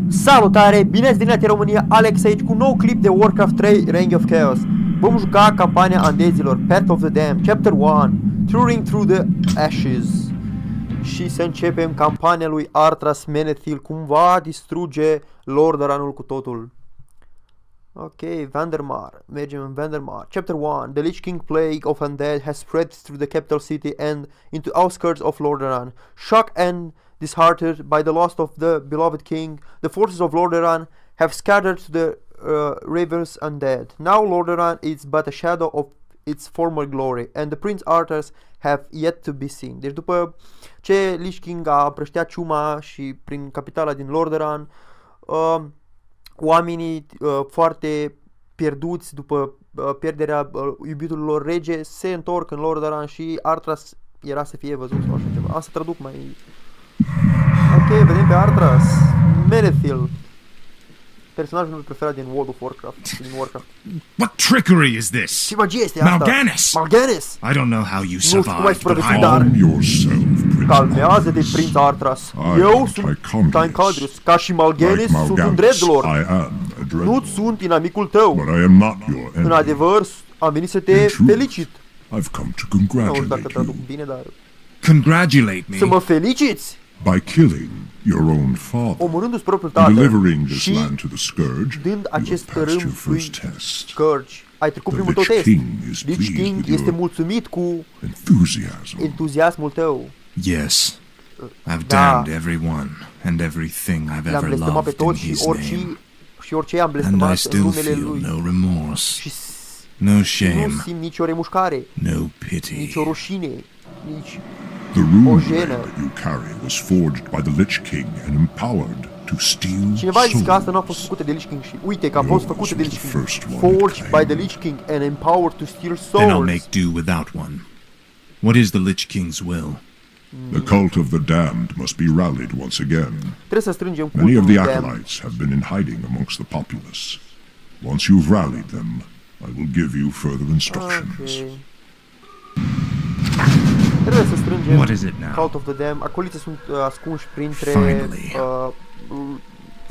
Salutare! Bine ați venit în România, Alex aici cu un nou clip de Warcraft 3 Reign of Chaos. Vom juca campania Andezilor, Path of the Damned, Chapter 1, Touring Through the Ashes. Și să începem campania lui Arthas Menethil, cum va distruge Lordaeronul cu totul. Ok, Vandermar. Mergem în Vandermar. Chapter 1. The Lich King plague of undead has spread through the capital city and into outskirts of Lordaeron. Shocked and disheartened by the loss of the beloved king, the forces of Lordaeron have scattered to the ravens undead. Now Lordaeron is but a shadow of its former glory, and the Prince Arthas have yet to be seen. Deci după ce Lich King a împrăștiat ciuma și prin capitala din Lordaeron, oamenii foarte pierduți după pierderea iubitului lor rege se întorc în Lordaeron și Arthas era să fie văzut sau așa ceva. Am să traduc mai... Ok, vedem pe Arthas Menethil, personajul meu preferat din World of Warcraft. What trickery is this? Ce magie este asta? Mal'Ganis! I don't know how you Nu știu cum ai survived, but supraviețuit, dar... Yourself, Calmează-te, prinț Arthas. Eu sunt Tynecadrius. Ca și Mal'Ganis, sunt un dreadlord. Nu sunt inamicul tău. În adevăr, am venit să te felicit. I've come to Nu știu dacă congratulate traduc you bine, dar... congratulate me. Să mă feliciți! by killing your own father, Omorându-ți propriul and tată delivering this și land to the Scourge. dând You have acest passed tărâm your lui first test. Scourge. Ai trecut The primul tău Lich test. King is Lich pleased King with este your mulțumit cu enthusiasm. entuziasmul tău. Yes, I've Da. damned everyone and everything I've Le-am ever blestemat pe loved in toți și his orice name, am and I blestemat în still numele feel lui. no remorse, Și no nu shame, simt nicio remușcare, no pity. nicio rușine, nici... The rune O blade jenă. that you carry was forged by the Lich King and empowered to steal Cineva a zis că asta nu a fost souls. făcută de Lich King și uite că a fost făcută de Lich King. First one Forged by claimed. the Lich King and empowered to steal Then I'll souls. make do without one. What is the Lich King's will? The cult of the damned must be rallied once again. Trebuie să strângem Many of cultul the de... acolytes have been in hiding amongst the populace. Once you've rallied them, I will give you further instructions. Ok. Trebuie să strângem What is it now? Cult of the Damned. Acoliții sunt ascunși printre Finally.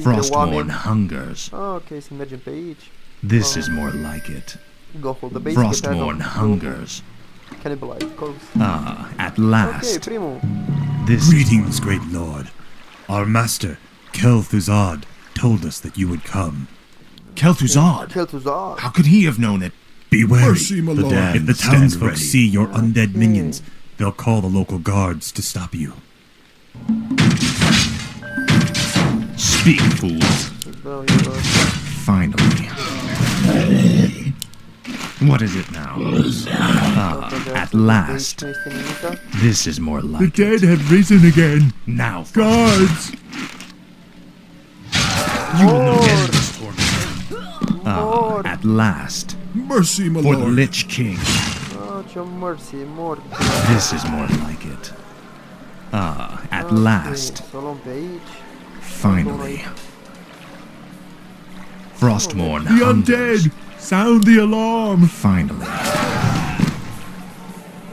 Frostborn oameni. hungers. Ok, să mergem pe aici. This is more like it. Go for the basic Frostborn attack. hungers. Cannibalize, close. Ah, at Ok, last. primul. This is Greetings, great lord. Our master, Kel'Thuzad, told us that you would come. Kel'Thuzad. Kel'Thuzad. How could he have known it? Be wary. Mercy, my The lord. damned if the Stand townsfolk ready. see your undead minions, they'll call the local guards to stop you. Speak, fool. Finally. What is it now? Ah, at last. Nu este nimica. This is more The like dead it. have risen again. Now, Guards! you will know end this torment. Ah, at last. Mercy, my For the lord. Lich King. Oh, ce mercy, mort. This is more like it. Ah, at last. Să o luăm pe aici. Finally. Frostmourne The hungers. undead! Sound the alarm! Finally.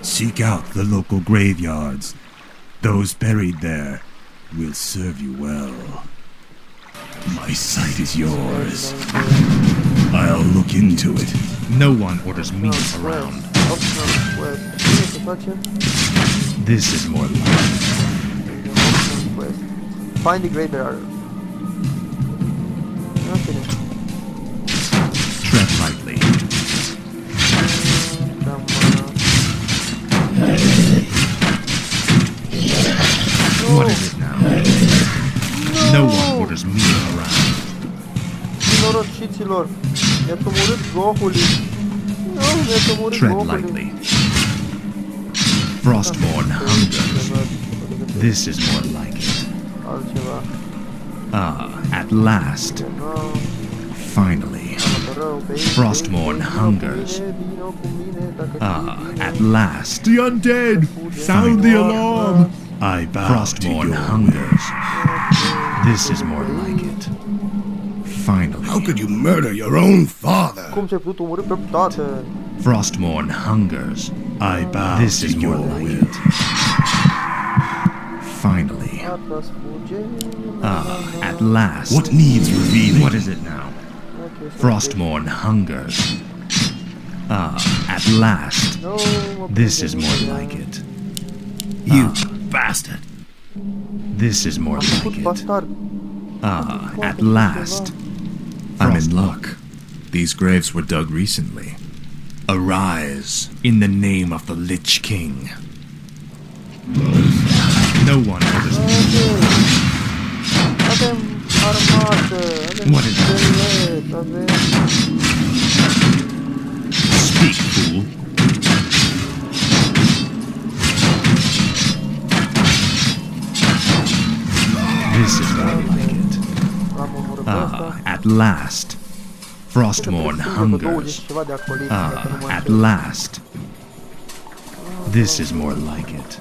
Seek out the local graveyards. Those buried there will serve you well. My sight is yours. I'll look into it. No one orders me around. Optional quest. Bine să facem. This is more like it. Optional quest. Find the graveyard. Ok. Tread lightly. Cam... What is it now? No one orders me around. Nenorociților, mi-ați omorât gohului. Nu, mi-ați omorât Tread gohului. lightly. Frostmourne hungers. This is more like it. Altceva. Ah, at last. Nu, Finally. rău pe aici. Frostmourne hungers. Vino cu mine, dacă Ah, știi bine. at last. The undead! Sound the alarm! I bow to Frostmourne your hungers. This is more like it. Finally. How could you murder your own father? Cum ți-ai putut omorâ pe tată? Frostmourne hungers. I bow This to is more your like will. it. Finally. Atlas fuge. At last. What needs revealing? What is it now? Ok, Frostmourne hungers. At last. No, mă This prinde is more nimeni. like it. You bastard! This is more Am făcut like it. bastard. At last. I'm in luck. These graves were dug recently. Arise in the name of the Lich King. No one orders me. Avem armată, avem What is it? schelet, avem... Speak, fool. This is more like it. L-am omorât pe ăsta. At last. Frostmourne Cred că hungers. 20 ceva de acolo, dacă nu mă At înșel. last. This is more like it.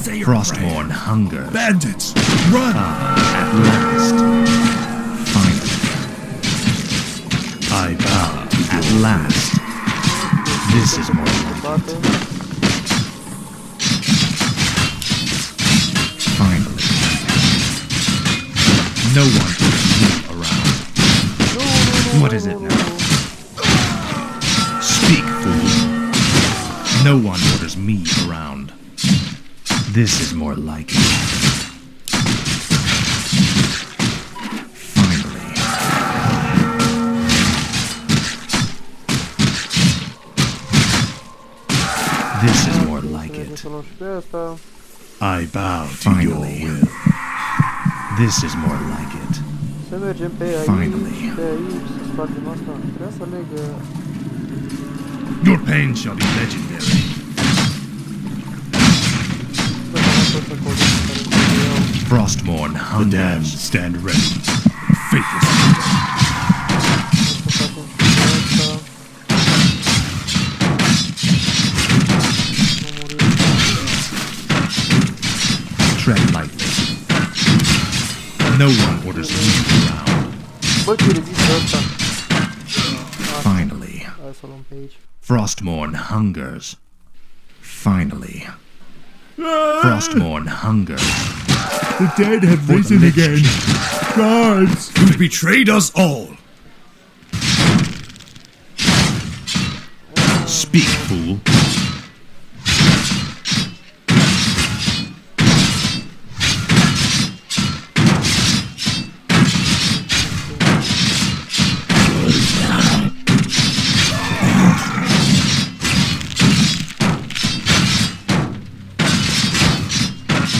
Say your Frostmourne hungers. Bandits, run! At last. Finally. I bow. At last. This is more like it. Bate. Finally. No one puts me around. What is it now? Speak, fool. No one orders me around. This is more like it. Finally. This is more like Trebuie it. să luăm și pe ăsta. I bow to your Finally. will. This is more like it. Să mergem pe aici, Finally. pe aici, să spargem asta. Trebuie să leg... Your pain shall be legendary. Frostmourne The damned hungers. stand ready. Faithless. Tread lightly. No one orders me around. Bă, ce rezistă ăsta? Finally. Hai să o luăm pe aici. Frostmourne hungers. Finally. Frostmourne hungers. The dead have For the risen Lich again. King. Guards! You betrayed us all! Speak, fool.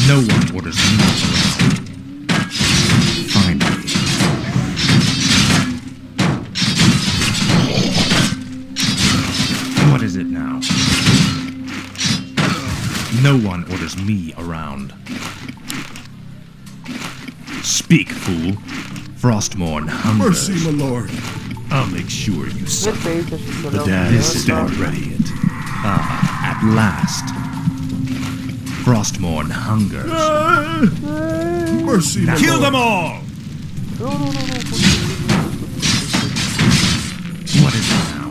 No one orders me around. Finally. What is it now? No one orders me around. Speak, fool. Frostmourne hungers. Mercy, my lord. I'll make sure you Merg suffer. pe aici și să The luăm damned pe This is ăsta. more like it. At last. Frostmourne hungers. Mercy, my Kill lord. them all! Nu, nu, nu, nu. What is it now?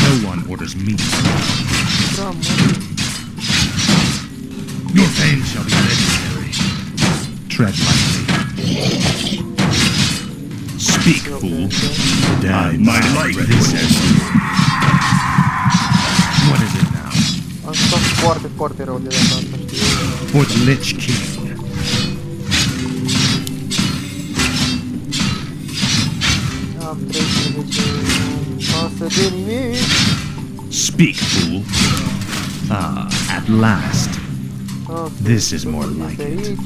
No one orders me. Da, mă. Your pain shall be legendary. Tread lightly. Speak, fool. Damned My stand light ready. is. What is it now? Am stat foarte, foarte rău de data asta, știi? For the Lich King. Am 13, nu pasă de nimic. Speak, fool. At last. Ah, This is more pe like aici. it.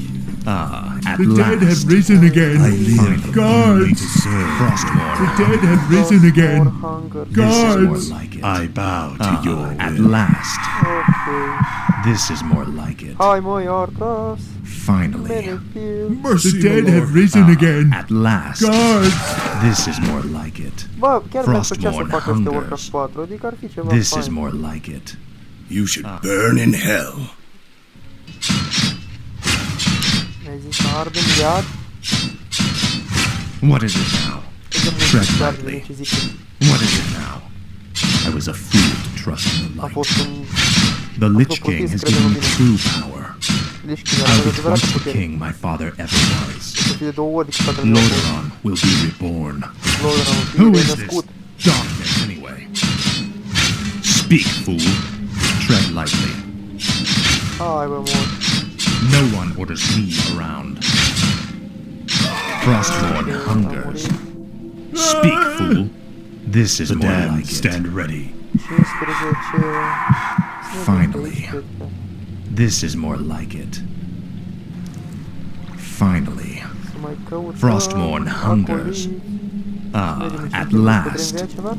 At The dead have last. risen again. I live only Guards! to serve. Frostmourne. The dead have risen again. More hunger. This is more Guards! like it. I bow to your At will. last. Ok. This is more like it. Hai mă, iar tras. Finally. Benefil. Mercy, the dead have risen again. At last. Guards! This is more like it. Bă, chiar mi-ar plăcea să Frostmourne fac este hungers. Warcraft 4, adică ar fi ceva This fain. is more like it. You should burn in hell. Mi-ai zis să ardem iad? What is it now? Tread lightly. What is it now? I was a fool to trust in the A light. fost un... The Lich King has given me true power. Lich King, I'll be adevărat twice the putere. king my father ever was. Să fie de 2 ori decât tatăl meu. Lordaeron will be reborn. Lordaeron va fi Who is this renăscut. darkness anyway? Speak, fool. Tread lightly. Hai, bă, mor. No one orders me around. Frostborn hungers. Speak, fool. This is The more damned like it. stand ready. 15... Finally. This is more like it. Finally. Să mai căutăm Frostborn hungers. acoliți. At Putem last. vrea ceva?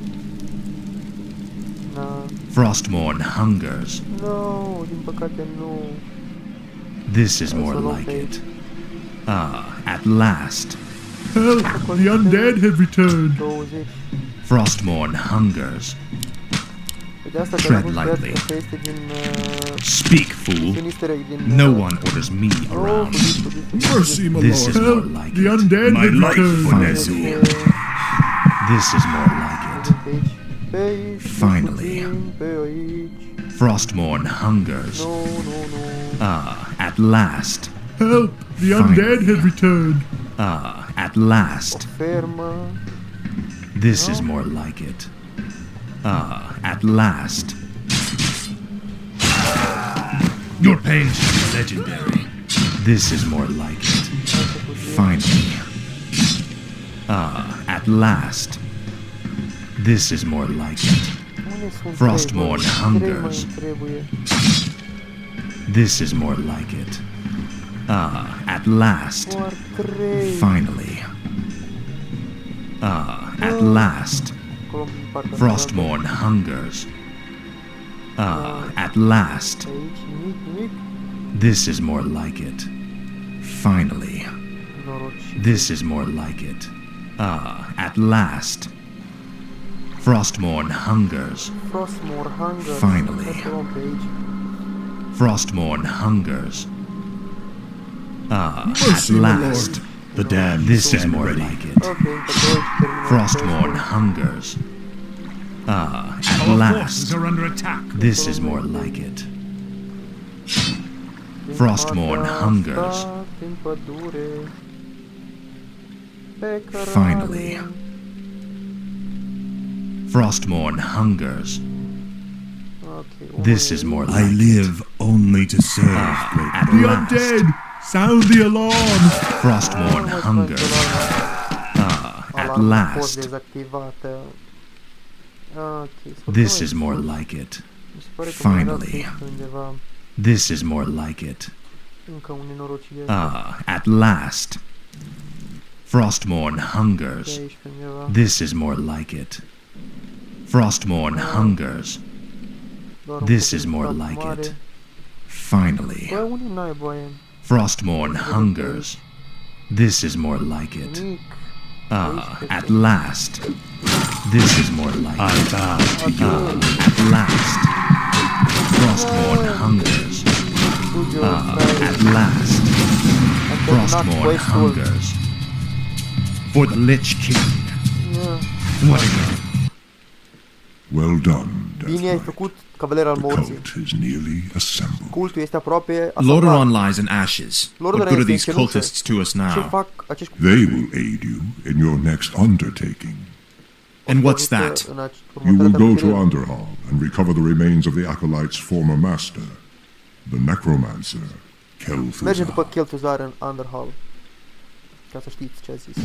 Na, Frostborn hungers. no, din păcate nu. This is Hai more să luăm like pe it. At last. Help! The undead have returned. 20. Frostborn hungers. Pe de asta Tread că lightly. asta este din... Speak, fool. Din easter egg din... No one orders me around. Mercy, my This lord. is more Help! like The it. undead My have life returned. for Nezu. This is more like it. Pe aici. Pe aici. Finally. puțin, Pe aici. Frostborn hungers. Nu, nu, nu. At last. Help! The undead have returned. At last. O fermă. This is more like it. At last. Your pain should be legendary. This is more like it. Finally. At last. This is more like it. Unde sunt Frostborn trei, bă? hungers. Trei mai trebuie. This is more like it. At last. Doar 3. Finally. At last. Acolo în partea Frostborn hungers. At last. cealaltă. Aici nimic, nimic. This is more like it. Finally. Norocit. This is more like it. At last. Frostborn hungers. Frostmore Hunger. Finally. Hai să luăm pe aici. Frostborn hungers. At Mercy, my last. lord. The damned This is stand more ready. like it. Ok, încă 2 și terminăm. Frostborn hungers. At last. are under attack. This is more like it. Frostborn hungers. Din pădure. Pe cărare. Finally. Frostborn hungers. Ok, This is more I like it. live only to serve, great At lord. last. Sound the alarm! Frostborn hungers. At last. Dezactivată. Ok, This is more like it. Mi se pare că mai era Finally. text undeva. This is more like it. Încă un nenorocire. At last. Frostborn Pe hungers. aici pe undeva. This is more like it. Frostborn hungers. Doar un This puțin is more cap like mare. it. Finally. Bă, unde n-ai voie? Frostborn hungers. This is more like it. Nimic. At last. This is more like I it. bow to you. At last. Frostborn hungers. Studio At last. Am terminat Frostborn quest-ul. hungers. For the Lich King. What again? Well done, Bine ai Deathlight. făcut, cavaler al The morții. cult is nearly assembled. Cultul este aproape asamblat. Lordaeron lies in ashes. Lordaeron What good are este these în cenușă. cultists to us Ce now? fac acești They will aid you in your next undertaking. And what's ajută that? în You will următoarea go to perioadă? Underhall and recover the remains of the Acolyte's former master, the necromancer, Mergem Kel'Thuzar. după Kel'Thuzar în Underhall. Ca să știți ce a zis.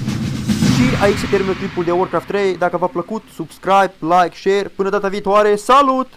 Și aici se termină clipul de Warcraft 3. Dacă v-a plăcut, subscribe, like, share. Până data viitoare, salut!